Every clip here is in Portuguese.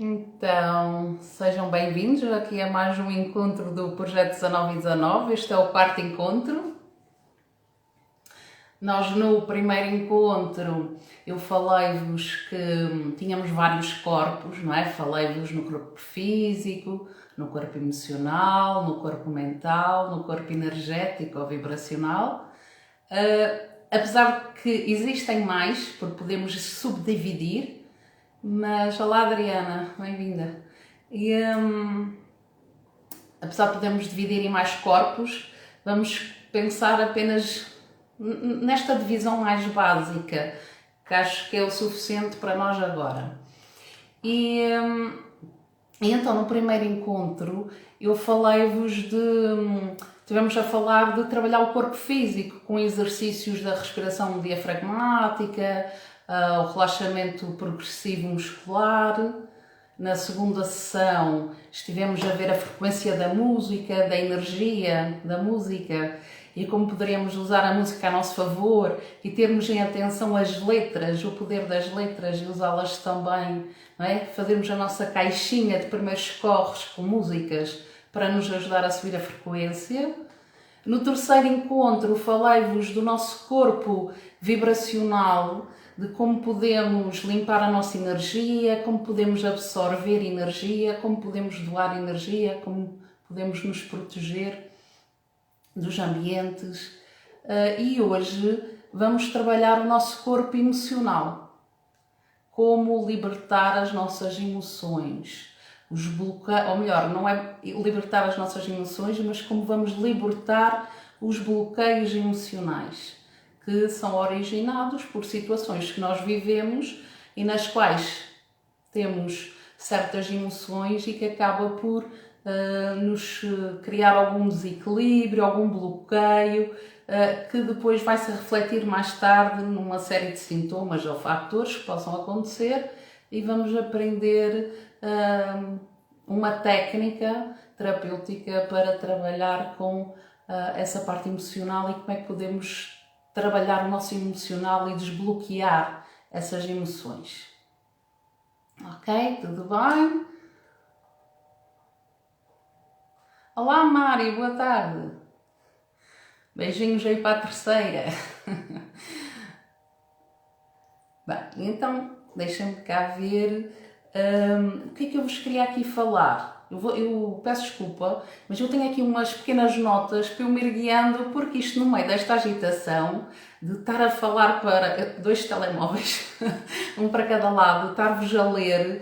Então, sejam bem-vindos aqui a mais um encontro do Projeto 19 e 19. Este é o quarto encontro. Nós no primeiro encontro eu falei-vos que tínhamos vários corpos, não é? Falei-vos no corpo físico, no corpo emocional, no corpo mental, no corpo energético ou vibracional. Apesar de que existem mais, porque podemos subdividir, mas olá Adriana, bem-vinda. E apesar de podermos dividir em mais corpos, vamos pensar apenas nesta divisão mais básica, que acho que é o suficiente para nós agora. E então no primeiro encontro eu falei-vos tivemos a falar de trabalhar o corpo físico com exercícios da respiração diafragmática, o relaxamento progressivo muscular. Na segunda sessão estivemos a ver a frequência da música, da energia da música e como poderíamos usar a música a nosso favor e termos em atenção as letras, o poder das letras e usá-las também, não é? Fazermos a nossa caixinha de primeiros socorros com músicas para nos ajudar a subir a frequência. No terceiro encontro falei-vos do nosso corpo vibracional, de como podemos limpar a nossa energia, como podemos absorver energia, como podemos doar energia, como podemos nos proteger dos ambientes. E hoje vamos trabalhar o nosso corpo emocional, como libertar as nossas emoções, os bloqueios, ou melhor, não é libertar as nossas emoções, mas como vamos libertar os bloqueios emocionais que são originados por situações que nós vivemos e nas quais temos certas emoções e que acaba por nos criar algum desequilíbrio, algum bloqueio, que depois vai se refletir mais tarde numa série de sintomas ou fatores que possam acontecer e vamos aprender uma técnica terapêutica para trabalhar com essa parte emocional e como é que podemos trabalhar o nosso emocional e desbloquear essas emoções. Ok? Tudo bem? Olá Mário, boa tarde. Beijinhos aí para a terceira. Bem, então deixem-me cá ver o que é que eu vos queria aqui falar. Eu peço desculpa, mas eu tenho aqui umas pequenas notas para eu me ir guiando, porque isto no meio desta agitação de estar a falar para dois telemóveis, um para cada lado, estar-vos a ler,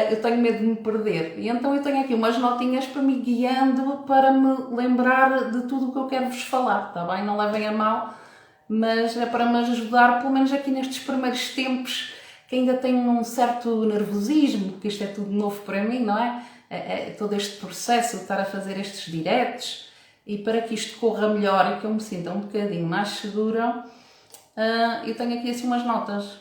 eu tenho medo de me perder. E então eu tenho aqui umas notinhas para me guiando, para me lembrar de tudo o que eu quero vos falar, está bem? Não levem a mal, mas é para me ajudar, pelo menos aqui nestes primeiros tempos, que ainda tenho um certo nervosismo, porque isto é tudo novo para mim, não é? Todo este processo de estar a fazer estes diretos e para que isto corra melhor e que eu me sinta um bocadinho mais segura, eu tenho aqui assim umas notas.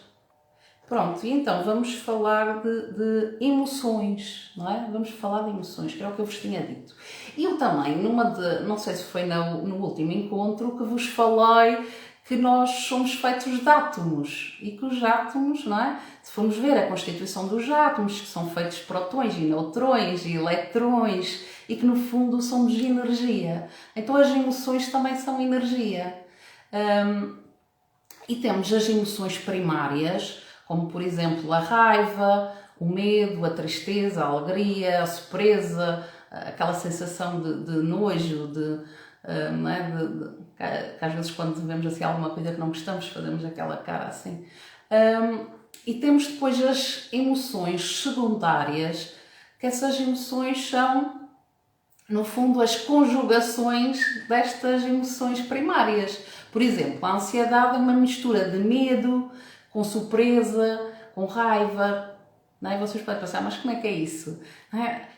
Pronto, e então vamos falar de emoções, não é? Vamos falar de emoções, que é o que eu vos tinha dito. E eu também, não sei se foi no último encontro, que vos falei que nós somos feitos de átomos e que os átomos, não é? Se formos ver a constituição dos átomos, que são feitos de prótons e neutrões e eletrões e que no fundo somos energia. Então as emoções também são energia. E temos as emoções primárias, como por exemplo a raiva, o medo, a tristeza, a alegria, a surpresa, aquela sensação de nojo, não é? Que às vezes quando vemos assim alguma coisa que não gostamos fazemos aquela cara assim. E temos depois as emoções secundárias, que essas emoções são, no fundo, as conjugações destas emoções primárias. Por exemplo, a ansiedade é uma mistura de medo, com surpresa, com raiva. Não é? Vocês podem pensar, mas como é que é isso? Não é?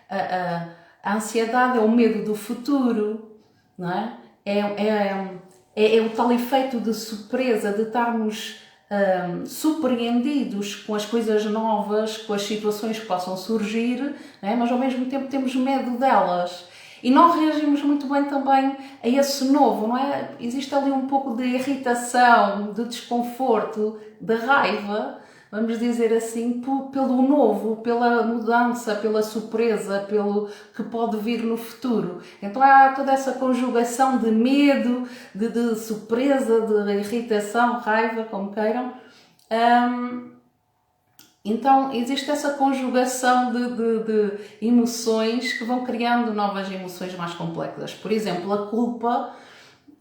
A ansiedade é o medo do futuro, não é? É o tal efeito de surpresa, de estarmos surpreendidos com as coisas novas, com as situações que possam surgir, não é? Mas ao mesmo tempo temos medo delas. E não reagimos muito bem também a esse novo, não é? Existe ali um pouco de irritação, de desconforto, de raiva, vamos dizer assim, pelo novo, pela mudança, pela surpresa, pelo que pode vir no futuro. Então há toda essa conjugação de medo, de surpresa, de irritação, raiva, como queiram. Então existe essa conjugação de emoções que vão criando novas emoções mais complexas. Por exemplo, a culpa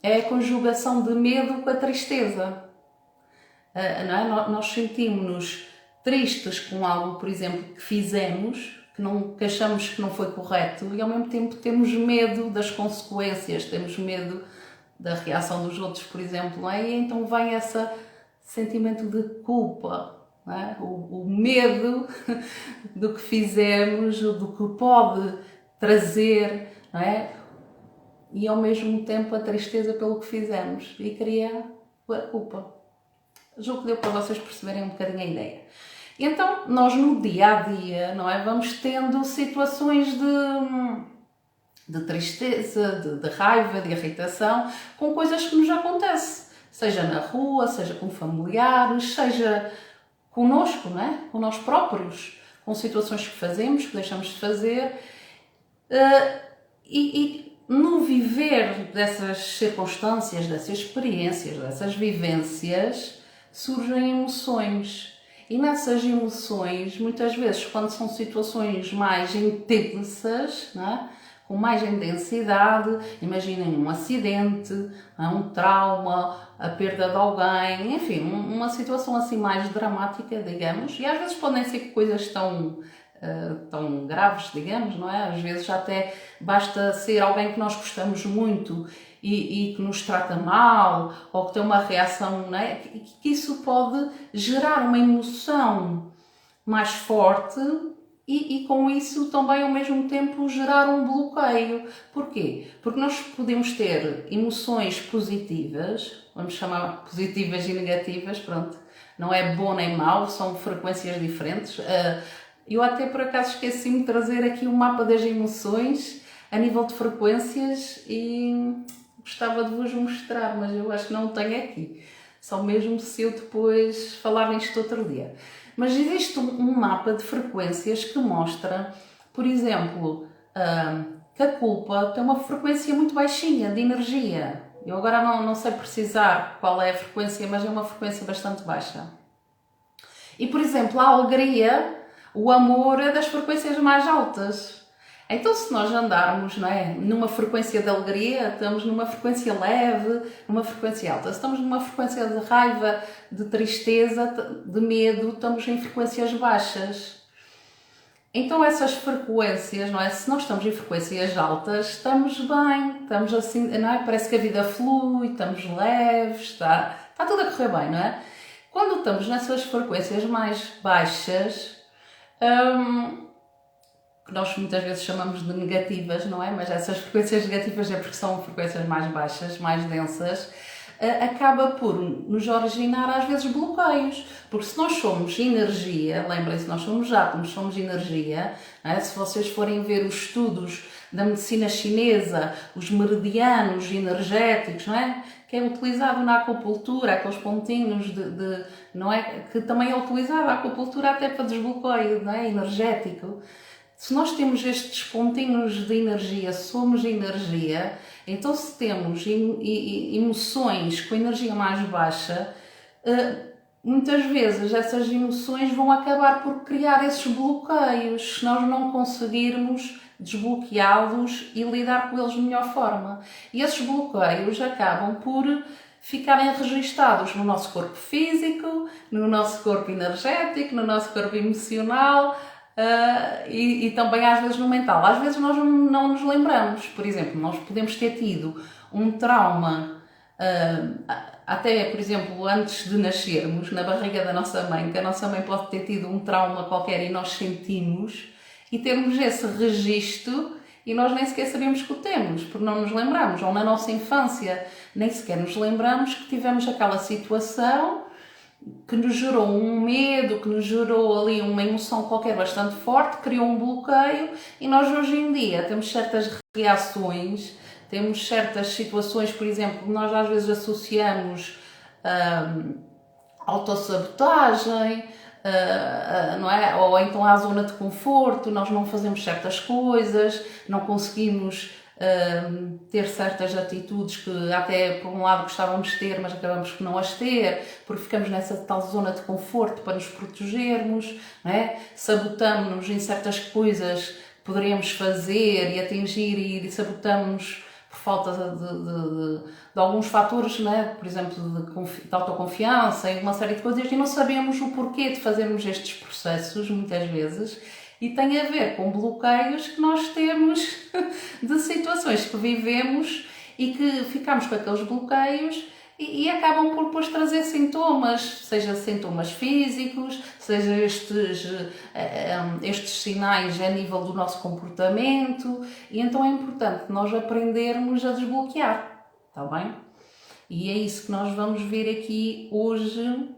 é a conjugação de medo com a tristeza. Não é? Nós sentimos-nos tristes com algo, por exemplo, que fizemos, que achamos que não foi correto, e ao mesmo tempo temos medo das consequências, temos medo da reação dos outros, por exemplo, não é? E então vem esse sentimento de culpa, não é? O medo do que fizemos, do que pode trazer, não é? E ao mesmo tempo a tristeza pelo que fizemos, e cria a culpa. Julgo que deu para vocês perceberem um bocadinho a ideia. Então, nós no dia-a-dia, não é? Vamos tendo situações de tristeza, de raiva, de irritação, com coisas que nos acontecem. Seja na rua, seja com familiares, seja connosco, não é? Com nós próprios, com situações que fazemos, que deixamos de fazer. E no viver dessas circunstâncias, dessas experiências, dessas vivências, surgem emoções. E nessas emoções, muitas vezes, quando são situações mais intensas, não é? Com mais intensidade, imaginem um acidente, um trauma, a perda de alguém, enfim, uma situação assim mais dramática, digamos, e às vezes podem ser coisas tão graves, digamos, não é? Às vezes até basta ser alguém que nós gostamos muito e que nos trata mal, ou que tem uma reação, não é? Que isso pode gerar uma emoção mais forte e com isso também ao mesmo tempo gerar um bloqueio. Porquê? Porque nós podemos ter emoções positivas, vamos chamar positivas e negativas, pronto, não é bom nem mau, são frequências diferentes. Eu até por acaso esqueci-me de trazer aqui um mapa das emoções a nível de frequências e gostava de vos mostrar, mas eu acho que não tenho aqui. Só mesmo se eu depois falar nisto outro dia. Mas existe um mapa de frequências que mostra, por exemplo, que a culpa tem uma frequência muito baixinha de energia. Eu agora não sei precisar qual é a frequência, mas é uma frequência bastante baixa. E, por exemplo, a alegria, o amor é das frequências mais altas. Então, se nós andarmos, não é, numa frequência de alegria, estamos numa frequência leve, numa frequência alta. Se estamos numa frequência de raiva, de tristeza, de medo, estamos em frequências baixas. Então, essas frequências, não é? Se nós estamos em frequências altas, estamos bem, estamos assim, não é? Parece que a vida flui, estamos leves, está tudo a correr bem, não é? Quando estamos nessas frequências mais baixas, que nós muitas vezes chamamos de negativas, não é? Mas essas frequências negativas é porque são frequências mais baixas, mais densas, acaba por nos originar às vezes bloqueios. Porque se nós somos energia, lembrem-se, nós somos átomos, somos energia, não é? Se vocês forem ver os estudos da medicina chinesa, os meridianos energéticos, não é? Que é utilizado na acupuntura, aqueles pontinhos não é? Que também é utilizado a acupuntura até para desbloqueio, não é? Energético. Se nós temos estes pontinhos de energia, somos energia, então se temos emoções com energia mais baixa, muitas vezes essas emoções vão acabar por criar esses bloqueios, se nós não conseguirmos desbloqueá-los e lidar com eles de melhor forma. E esses bloqueios acabam por ficarem registados no nosso corpo físico, no nosso corpo energético, no nosso corpo emocional, e também às vezes no mental. Às vezes nós não nos lembramos. Por exemplo, nós podemos ter tido um trauma, até por exemplo antes de nascermos, na barriga da nossa mãe, que a nossa mãe pode ter tido um trauma qualquer e nós sentimos, e termos esse registro e nós nem sequer sabemos que o temos, porque não nos lembramos, ou na nossa infância nem sequer nos lembramos que tivemos aquela situação que nos gerou um medo, que nos gerou ali uma emoção qualquer bastante forte, criou um bloqueio, e nós hoje em dia temos certas reações, temos certas situações, por exemplo, nós às vezes associamos autossabotagem, não é? Ou então à zona de conforto, nós não fazemos certas coisas, não conseguimos ter certas atitudes que até por um lado gostávamos de ter, mas acabamos por não as ter, porque ficamos nessa tal zona de conforto para nos protegermos, não é? Sabotamos-nos em certas coisas que poderíamos fazer e atingir e sabotamos por falta de alguns fatores, não é? Por exemplo, de autoconfiança e uma série de coisas, e não sabemos o porquê de fazermos estes processos, muitas vezes, e tem a ver com bloqueios que nós temos de situações que vivemos e que ficamos com aqueles bloqueios e acabam por depois trazer sintomas, seja sintomas físicos, seja estes sinais a nível do nosso comportamento, e então é importante nós aprendermos a desbloquear, está bem? E é isso que nós vamos ver aqui hoje.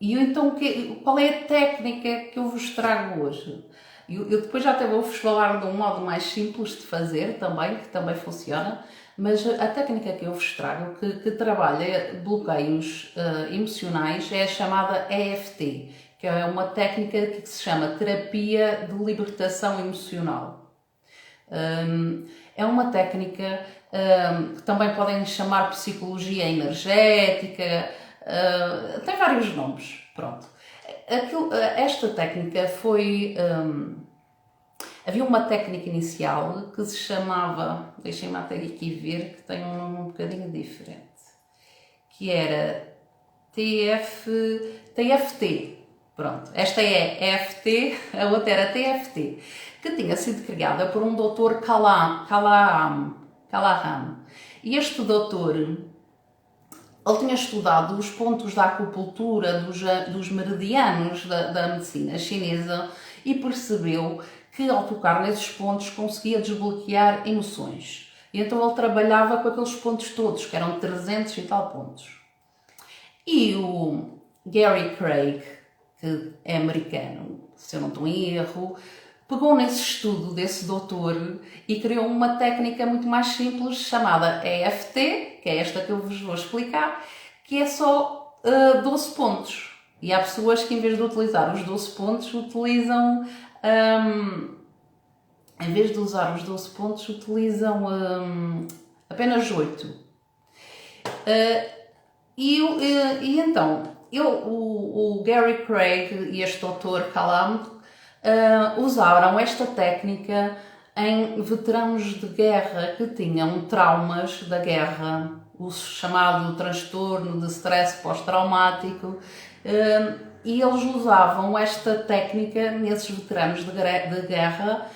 E então, qual é a técnica que eu vos trago hoje? Eu depois já até vou-vos falar de um modo mais simples de fazer também, que também funciona, mas a técnica que eu vos trago, que trabalha bloqueios emocionais, é a chamada EFT, que é uma técnica que se chama Terapia de Libertação Emocional. É uma técnica que também podem chamar psicologia energética, tem vários nomes, pronto. Esta técnica foi... havia uma técnica inicial que se chamava, deixem-me até aqui ver, que tem um nome um bocadinho diferente, que era TFT. Pronto, esta é EFT, a outra era TFT, que tinha sido criada por um doutor Callahan. E este doutor, ele tinha estudado os pontos da acupuntura, dos meridianos da medicina chinesa, e percebeu que ao tocar nesses pontos conseguia desbloquear emoções. E então ele trabalhava com aqueles pontos todos, que eram 300 e tal pontos. E o Gary Craig, que é americano, se eu não estou em erro, pegou nesse estudo desse doutor e criou uma técnica muito mais simples chamada EFT, que é esta que eu vos vou explicar, que é só 12 pontos. E há pessoas que, em vez de utilizar os 12 pontos, utilizam... em vez de usar os 12 pontos, utilizam apenas 8. E então, o Gary Craig e este doutor Callahan usaram esta técnica em veteranos de guerra que tinham traumas da guerra, o chamado transtorno de stress pós-traumático, e eles usavam esta técnica nesses veteranos de guerra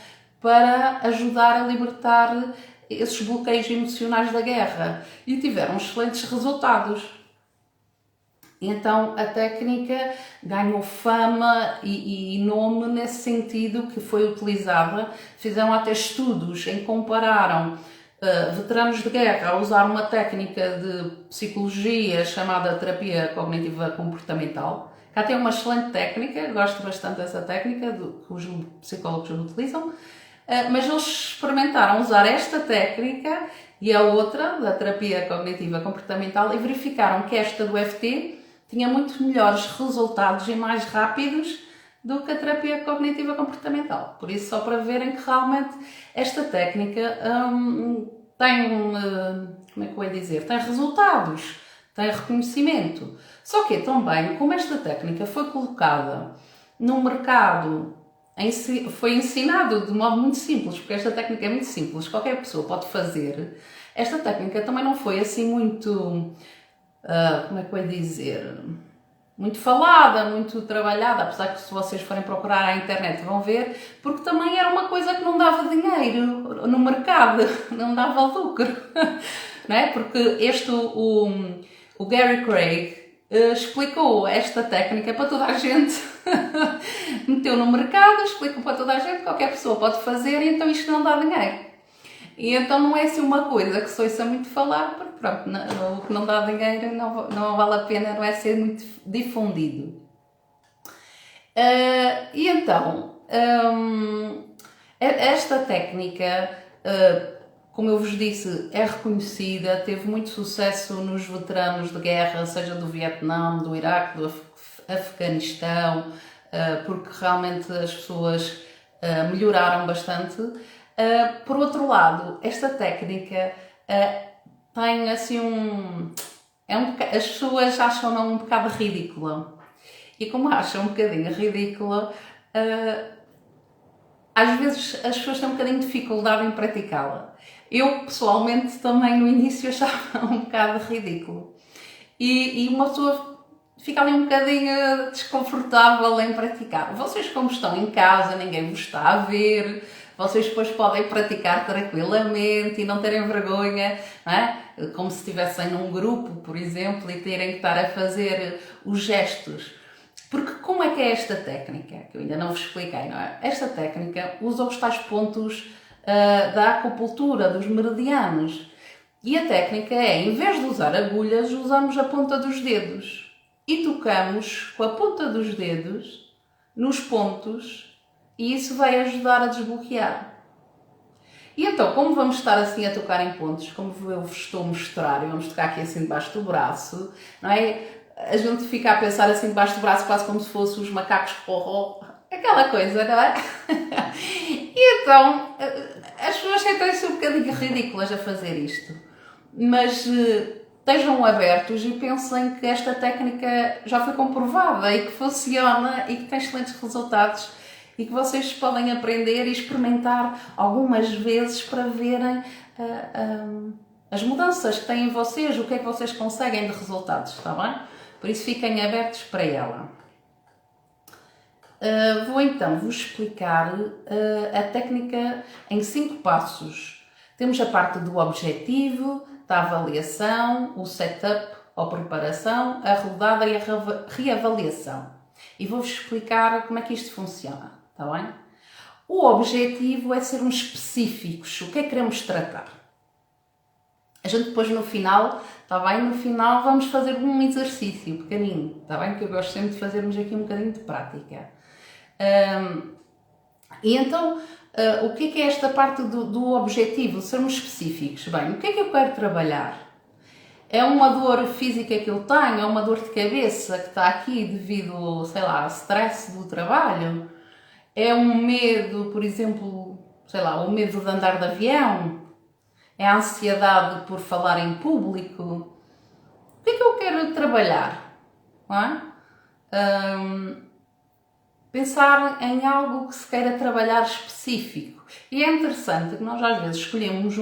para ajudar a libertar esses bloqueios emocionais da guerra, e tiveram excelentes resultados. Então a técnica ganhou fama e nome nesse sentido, que foi utilizada. Fizeram até estudos em que compararam veteranos de guerra a usar uma técnica de psicologia chamada terapia cognitiva comportamental. Cá tem uma excelente técnica, gosto bastante dessa técnica, que os psicólogos utilizam, mas eles experimentaram usar esta técnica e a outra, da terapia cognitiva comportamental, e verificaram que esta do EFT tinha muito melhores resultados e mais rápidos do que a terapia cognitiva comportamental. Por isso, só para verem que realmente esta técnica tem, como é que eu ia dizer, tem resultados, tem reconhecimento. Só que também, como esta técnica foi colocada no mercado, foi ensinado de modo muito simples, porque esta técnica é muito simples, qualquer pessoa pode fazer. Esta técnica também não foi assim muito... como é que eu ia dizer, muito falada, muito trabalhada, apesar que se vocês forem procurar à internet vão ver, porque também era uma coisa que não dava dinheiro no mercado, não dava lucro, não é? Porque o Gary Craig explicou esta técnica para toda a gente, meteu no mercado, explicou para toda a gente, qualquer pessoa pode fazer, e então isto não dá dinheiro. E então não é assim uma coisa que se ouça muito falar, porque pronto, o que não dá dinheiro não vale a pena, não é ser muito difundido. E então, esta técnica, como eu vos disse, é reconhecida, teve muito sucesso nos veteranos de guerra, seja do Vietnã, do Iraque, do Afeganistão, porque realmente as pessoas melhoraram bastante. Por outro lado, esta técnica tem assim as pessoas acham-na um bocado ridícula. E como acham um bocadinho ridícula, às vezes as pessoas têm um bocadinho de dificuldade em praticá-la. Eu, pessoalmente, também no início achava um bocado ridículo. E uma pessoa fica ali um bocadinho desconfortável em praticar. Vocês, como estão em casa, ninguém vos está a ver, vocês depois podem praticar tranquilamente e não terem vergonha, não é? Como se estivessem num grupo, por exemplo, e terem que estar a fazer os gestos. Porque como é que é esta técnica? Que eu ainda não vos expliquei, não é? Esta técnica usa os tais pontos da acupuntura, dos meridianos. E a técnica é, em vez de usar agulhas, usamos a ponta dos dedos. E tocamos com a ponta dos dedos nos pontos e isso vai ajudar a desbloquear. E então, como vamos estar assim a tocar em pontos, como eu vos estou a mostrar, e vamos tocar aqui assim debaixo do braço, não é? A gente fica a pensar assim debaixo do braço quase como se fossem os macacos porró, aquela coisa, não é? E então, as pessoas sentem-se um bocadinho ridículas a fazer isto. Mas estejam abertos e pensem que esta técnica já foi comprovada e que funciona e que tem excelentes resultados e que vocês podem aprender e experimentar algumas vezes para verem as mudanças que têm em vocês, o que é que vocês conseguem de resultados, está bem? Por isso fiquem abertos para ela. Vou então vos explicar a técnica em 5 passos. Temos a parte do objetivo, da avaliação, o setup ou preparação, a rodada e a reavaliação. E vou-vos explicar como é que isto funciona, está bem? O objetivo é sermos específicos, o que é que queremos tratar. A gente depois no final, está bem? No final vamos fazer um exercício pequenino, está bem? Que eu gosto sempre de fazermos aqui um bocadinho de prática. E então, o que é esta parte do objetivo? Sermos específicos. Bem, o que é que eu quero trabalhar? É uma dor física que eu tenho? É uma dor de cabeça que está aqui devido, sei lá, ao stress do trabalho? É um medo, por exemplo, sei lá, o medo de andar de avião? É a ansiedade por falar em público? O que é que eu quero trabalhar? Não é? Pensar em algo que se queira trabalhar específico. E é interessante que nós às vezes escolhemos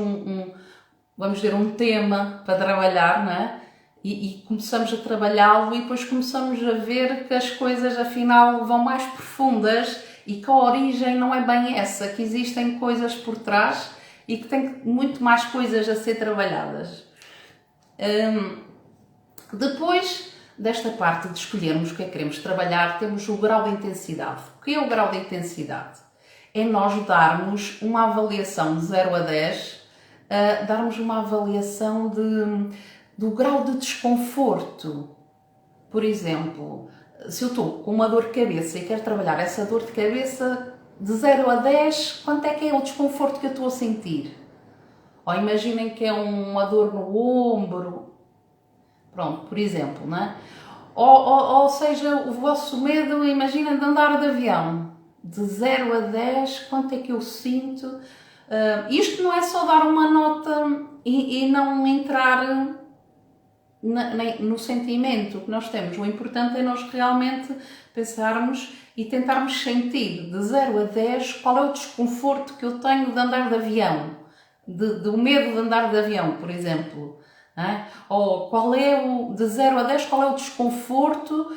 vamos dizer, um tema para trabalhar, não é? E começamos a trabalhá-lo e depois começamos a ver que as coisas afinal vão mais profundas e que a origem não é bem essa, que existem coisas por trás e que tem muito mais coisas a ser trabalhadas. Depois desta parte de escolhermos o que é que queremos trabalhar, temos o grau de intensidade. O que é o grau de intensidade? É nós darmos uma avaliação de 0 a 10, darmos uma avaliação do grau de desconforto. Por exemplo, se eu estou com uma dor de cabeça e quero trabalhar essa dor de cabeça de 0 a 10, quanto é que é o desconforto que eu estou a sentir? Ou imaginem que é uma dor no ombro. Pronto, por exemplo, não é? Ou seja, o vosso medo, imaginem, de andar de avião. De 0 a 10, quanto é que eu sinto? Isto não é só dar uma nota e não entrar no sentimento que nós temos. O importante é nós realmente pensarmos e tentarmos sentir de 0 a 10 qual é o desconforto que eu tenho de andar de avião. Do medo de andar de avião, por exemplo. Ou qual é de 0 a 10, qual é o desconforto,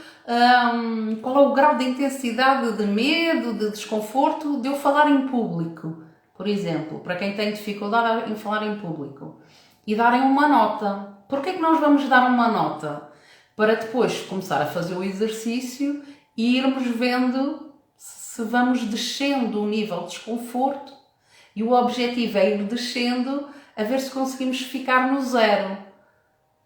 qual é o grau de intensidade de medo, de desconforto de eu falar em público, por exemplo, para quem tem dificuldade em falar em público. E darem uma nota. Porquê é que nós vamos dar uma nota? Para depois começar a fazer o exercício e irmos vendo se vamos descendo o nível de desconforto, e o objetivo é ir descendo a ver se conseguimos ficar no 0.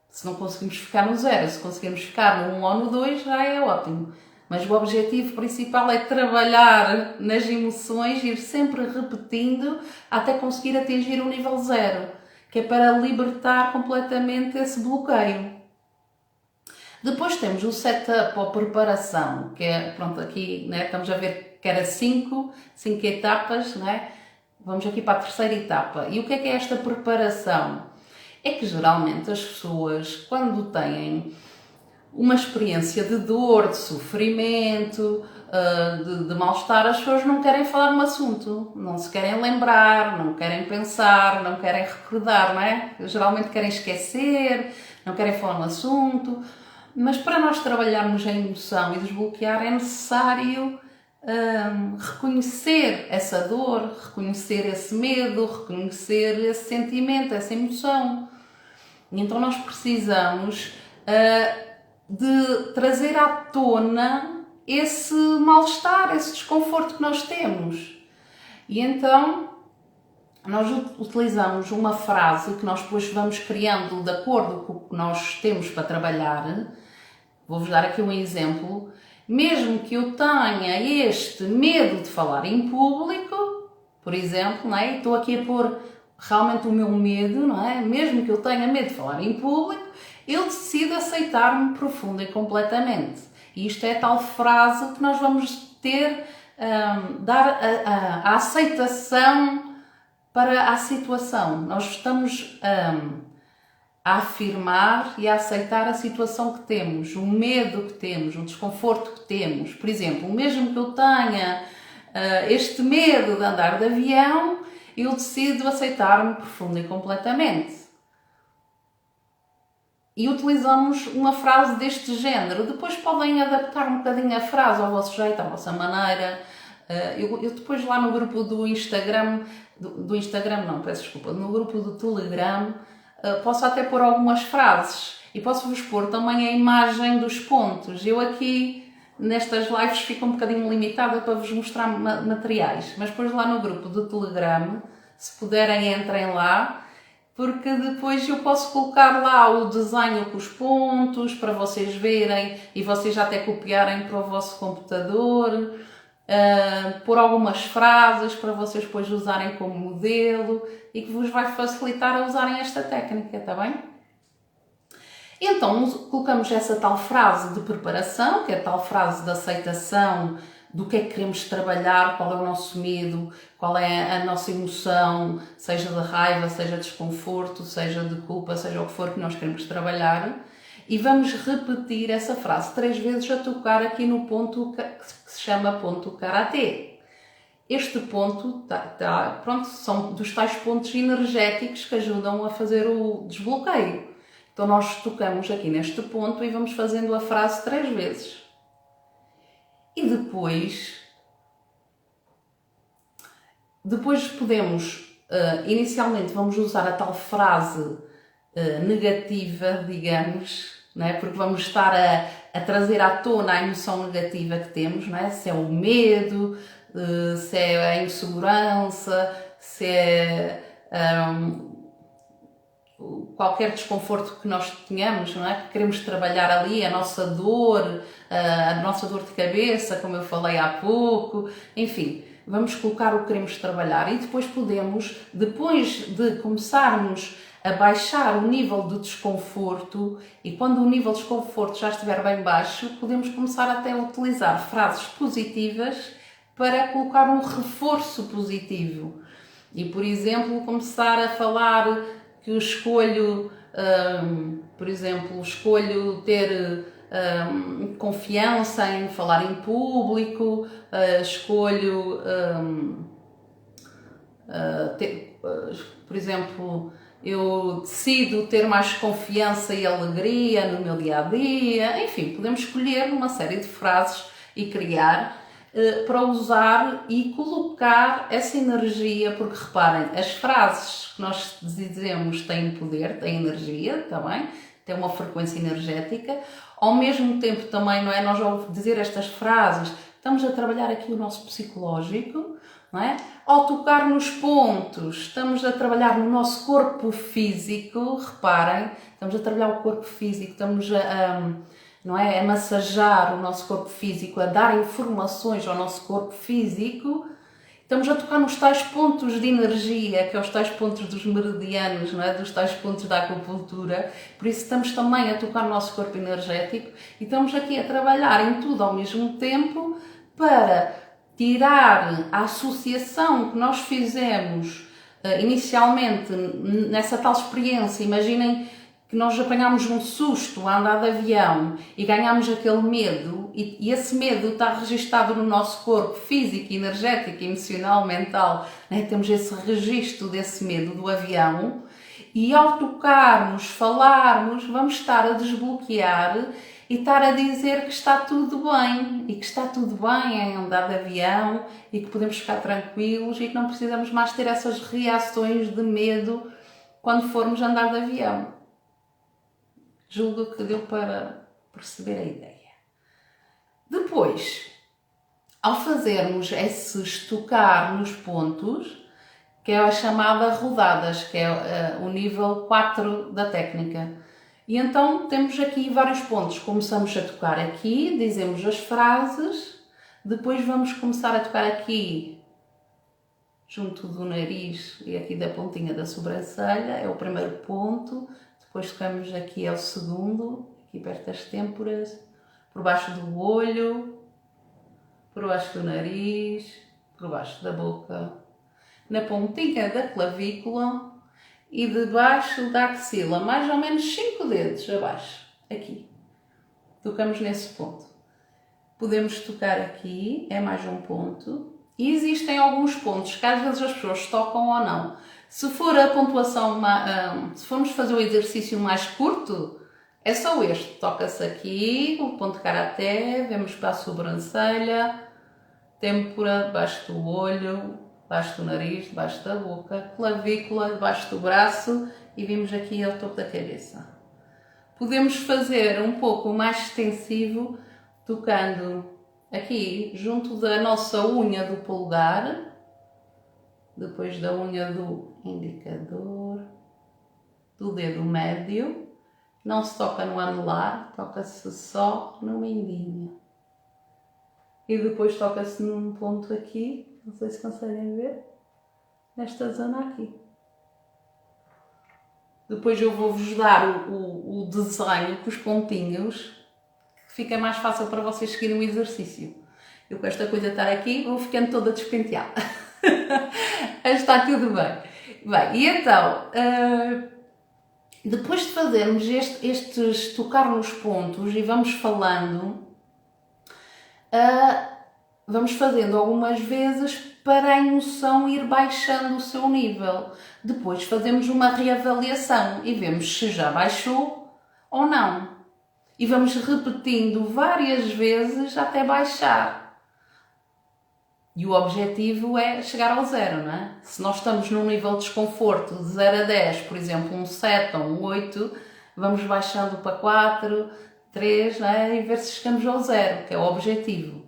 Se não conseguimos ficar no 0, se conseguimos ficar no 1 ou no 2, já é ótimo. Mas o objetivo principal é trabalhar nas emoções, ir sempre repetindo até conseguir atingir o nível 0, que é para libertar completamente esse bloqueio. Depois temos o setup ou preparação, que é, pronto, aqui, né, estamos a ver que era cinco etapas, né? Vamos aqui para a terceira etapa. E o que é esta preparação? É que geralmente as pessoas, quando têm uma experiência de dor, de sofrimento, de mal-estar, as pessoas não querem falar no assunto, não se querem lembrar, não querem pensar, não querem recordar, não é? Geralmente querem esquecer, não querem falar no assunto, mas para nós trabalharmos a emoção e desbloquear é necessário reconhecer essa dor, reconhecer esse medo, reconhecer esse sentimento, essa emoção. E então nós precisamos de trazer à tona esse mal-estar, esse desconforto que nós temos. E então nós utilizamos uma frase que nós depois vamos criando de acordo com o que nós temos para trabalhar. Vou-vos dar aqui um exemplo. Mesmo que eu tenha este medo de falar em público, por exemplo, não é? Estou aqui a pôr realmente o meu medo, não é? Mesmo que eu tenha medo de falar em público, eu decido aceitar-me profunda e completamente. E isto é a tal frase que nós vamos ter, dar a aceitação para a situação. Nós estamos a afirmar e a aceitar a situação que temos, o medo que temos, o desconforto que temos. Por exemplo, mesmo que eu tenha este medo de andar de avião, eu decido aceitar-me profunda e completamente. E utilizamos uma frase deste género. Depois podem adaptar um bocadinho a frase ao vosso jeito, à vossa maneira. Eu depois lá no grupo do Instagram, do Instagram não, peço desculpa, no grupo do Telegram, posso até pôr algumas frases e posso-vos pôr também a imagem dos pontos. Eu aqui nestas lives fico um bocadinho limitada para vos mostrar materiais, mas depois lá no grupo do Telegram, se puderem entrem lá, porque depois eu posso colocar lá o desenho com os pontos para vocês verem e vocês até copiarem para o vosso computador, pôr algumas frases para vocês depois usarem como modelo e que vos vai facilitar a usarem esta técnica, está bem? Então colocamos essa tal frase de preparação, que é a tal frase de aceitação do que é que queremos trabalhar, qual é o nosso medo, qual é a nossa emoção, seja de raiva, seja de desconforto, seja de culpa, seja o que for que nós queremos trabalhar. E vamos repetir essa frase 3 vezes a tocar aqui no ponto que se chama ponto Karatê. Este ponto pronto, são dos tais pontos energéticos que ajudam a fazer o desbloqueio. Então nós tocamos aqui neste ponto e vamos fazendo a frase 3 vezes. E depois podemos, inicialmente vamos usar a tal frase negativa, digamos, não é? Porque vamos estar a trazer à tona a emoção negativa que temos, não é? Se é o medo, se é a insegurança, se é qualquer desconforto que nós tenhamos, não é? Que queremos trabalhar ali, a nossa dor de cabeça, como eu falei há pouco, enfim, vamos colocar o que queremos trabalhar e depois podemos, depois de começarmos a baixar o nível de desconforto e quando o nível de desconforto já estiver bem baixo, podemos começar até a utilizar frases positivas para colocar um reforço positivo. E, por exemplo, começar a falar que eu escolho, por exemplo, escolho ter confiança em falar em público, escolho por exemplo, eu decido ter mais confiança e alegria no meu dia-a-dia, enfim, podemos escolher uma série de frases e criar para usar e colocar essa energia, porque reparem, as frases que nós dizemos têm poder, têm energia também, têm uma frequência energética, ao mesmo tempo também, não é? Nós ao dizer estas frases, estamos a trabalhar aqui o nosso psicológico, não é? Ao tocar nos pontos, estamos a trabalhar no nosso corpo físico, reparem, estamos a trabalhar o corpo físico, estamos não é? A massajar o nosso corpo físico, a dar informações ao nosso corpo físico Estamos a tocar nos tais pontos de energia, que é os tais pontos dos meridianos, não é? Dos tais pontos da acupuntura. Por isso estamos também a tocar no nosso corpo energético e estamos aqui a trabalhar em tudo ao mesmo tempo para tirar a associação que nós fizemos inicialmente nessa tal experiência. Imaginem que nós apanhámos um susto a andar de avião e ganhámos aquele medo, e esse medo está registado no nosso corpo físico, energético, emocional, mental, né? Temos esse registro desse medo do avião, e ao tocarmos, falarmos, vamos estar a desbloquear e estar a dizer que está tudo bem, e que está tudo bem em andar de avião, e que podemos ficar tranquilos e que não precisamos mais ter essas reações de medo quando formos andar de avião. Julgo que deu para perceber a ideia. Depois, ao fazermos esses tocar nos pontos, que é a chamada rodadas, que é o nível 4 da técnica. E então temos aqui vários pontos. Começamos a tocar aqui, dizemos as frases, depois vamos começar a tocar aqui, junto do nariz e aqui da pontinha da sobrancelha, é o primeiro ponto. Depois tocamos aqui, é o segundo, aqui perto das têmporas, por baixo do olho, por baixo do nariz, por baixo da boca, na pontinha da clavícula e debaixo da axila, mais ou menos 5 dedos abaixo, aqui. Tocamos nesse ponto. Podemos tocar aqui, é mais um ponto. E existem alguns pontos que às vezes as pessoas tocam ou não. Se for a pontuação, se formos fazer o exercício mais curto, é só este. Toca-se aqui, o ponto de karaté, vemos para a sobrancelha, têmpora, debaixo do olho, debaixo do nariz, debaixo da boca, clavícula, debaixo do braço e vimos aqui ao topo da cabeça. Podemos fazer um pouco mais extensivo, tocando aqui junto da nossa unha do polegar, depois da unha do indicador, do dedo médio. Não se toca no anelar, toca-se só no mindinho. E depois toca-se num ponto aqui, não sei se conseguem ver, nesta zona aqui. Depois eu vou-vos dar o desenho com os pontinhos, que fica mais fácil para vocês seguirem o exercício. Eu com esta coisa de estar aqui vou ficando toda despenteada. Está tudo bem. Bem, e então, depois de fazermos estes tocar nos pontos e vamos falando, vamos fazendo algumas vezes para a emoção ir baixando o seu nível. Depois fazemos uma reavaliação e vemos se já baixou ou não. E vamos repetindo várias vezes até baixar. E o objetivo é chegar ao 0, não é? Se nós estamos num nível de desconforto de 0 a 10, por exemplo, um 7 ou um 8, vamos baixando para 4, 3, não é? E ver se chegamos ao 0, que é o objetivo.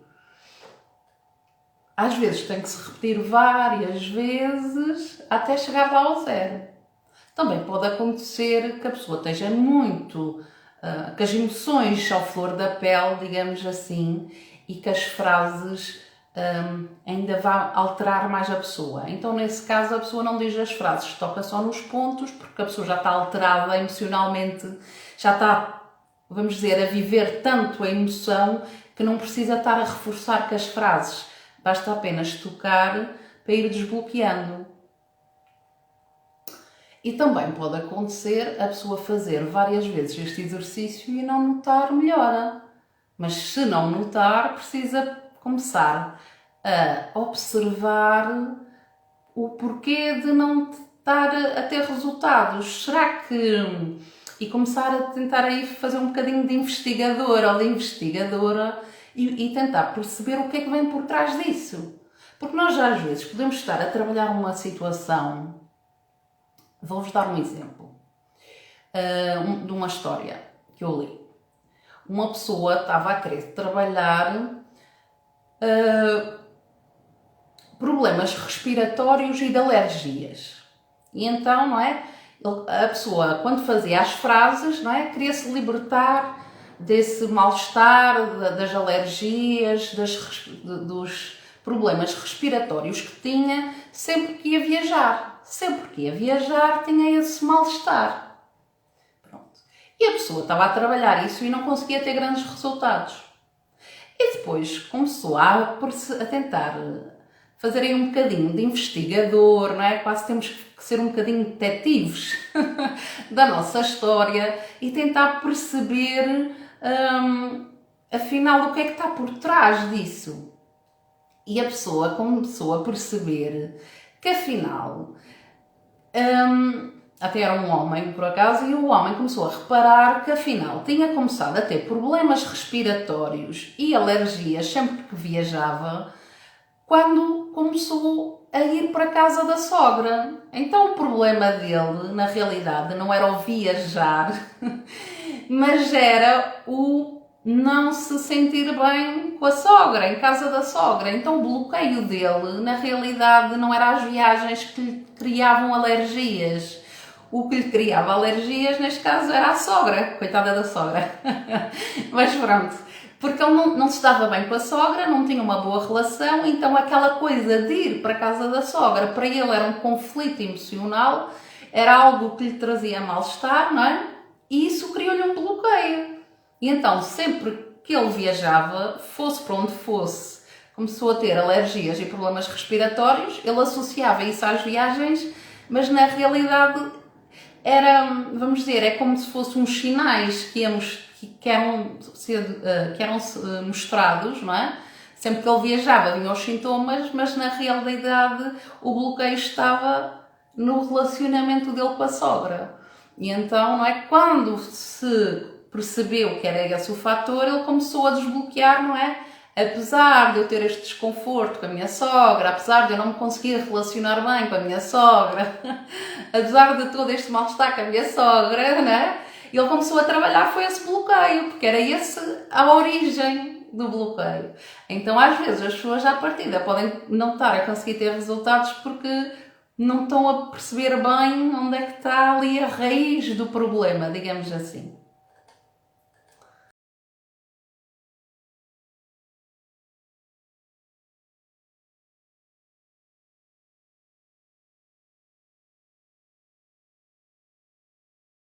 Às vezes tem que se repetir várias vezes até chegar lá ao 0. Também pode acontecer que a pessoa esteja muito, que as emoções ao flor da pele, digamos assim, e que as frases ainda vá alterar mais a pessoa. Então, nesse caso, a pessoa não diz as frases, toca só nos pontos, porque a pessoa já está alterada emocionalmente, já está, vamos dizer, a viver tanto a emoção que não precisa estar a reforçar com as frases. Basta apenas tocar para ir desbloqueando. E também pode acontecer a pessoa fazer várias vezes este exercício e não notar melhora. Mas se não notar, precisa começar a observar o porquê de não estar a ter resultados. Será que... E começar a tentar aí fazer um bocadinho de investigador ou de investigadora e tentar perceber o que é que vem por trás disso. Porque nós às vezes podemos estar a trabalhar uma situação. Vou-vos dar um exemplo de uma história que eu li. Uma pessoa estava a querer trabalhar problemas respiratórios e de alergias. E então, não é? A pessoa, quando fazia as frases, não é? Queria-se libertar desse mal-estar, das alergias, dos problemas respiratórios que tinha sempre que ia viajar. Sempre que ia viajar tinha esse mal-estar. Pronto. E a pessoa estava a trabalhar isso e não conseguia ter grandes resultados. E depois começou a tentar fazer aí um bocadinho de investigador, não é? Quase temos que ser um bocadinho detetives da nossa história e tentar perceber, afinal, o que é que está por trás disso. E a pessoa começou a perceber que, afinal, até era um homem, por acaso, e o homem começou a reparar que, afinal, tinha começado a ter problemas respiratórios e alergias sempre que viajava, quando começou a ir para a casa da sogra. Então o problema dele, na realidade, não era o viajar, mas era o não se sentir bem com a sogra, em casa da sogra. Então o bloqueio dele, na realidade, não era as viagens que lhe criavam alergias. O que lhe criava alergias, neste caso, era a sogra. Coitada da sogra. Mas pronto. Porque ele não se dava bem com a sogra, não tinha uma boa relação, então aquela coisa de ir para a casa da sogra, para ele era um conflito emocional, era algo que lhe trazia mal-estar, não é? E isso criou-lhe um bloqueio. E então, sempre que ele viajava, fosse para onde fosse, começou a ter alergias e problemas respiratórios, ele associava isso às viagens, mas na realidade era, vamos dizer, é como se fossem uns sinais que eram mostrados, não é? Sempre que ele viajava vinham os sintomas, mas na realidade o bloqueio estava no relacionamento dele com a sogra. E então, não é? Quando se percebeu que era esse o fator, ele começou a desbloquear, não é? Apesar de eu ter este desconforto com a minha sogra, apesar de eu não me conseguir relacionar bem com a minha sogra, apesar de todo este mal-estar com a minha sogra, não é? Ele começou a trabalhar, foi esse bloqueio, porque era esse a origem do bloqueio. Então, às vezes, as pessoas à partida podem não estar a conseguir ter resultados porque não estão a perceber bem onde é que está ali a raiz do problema, digamos assim.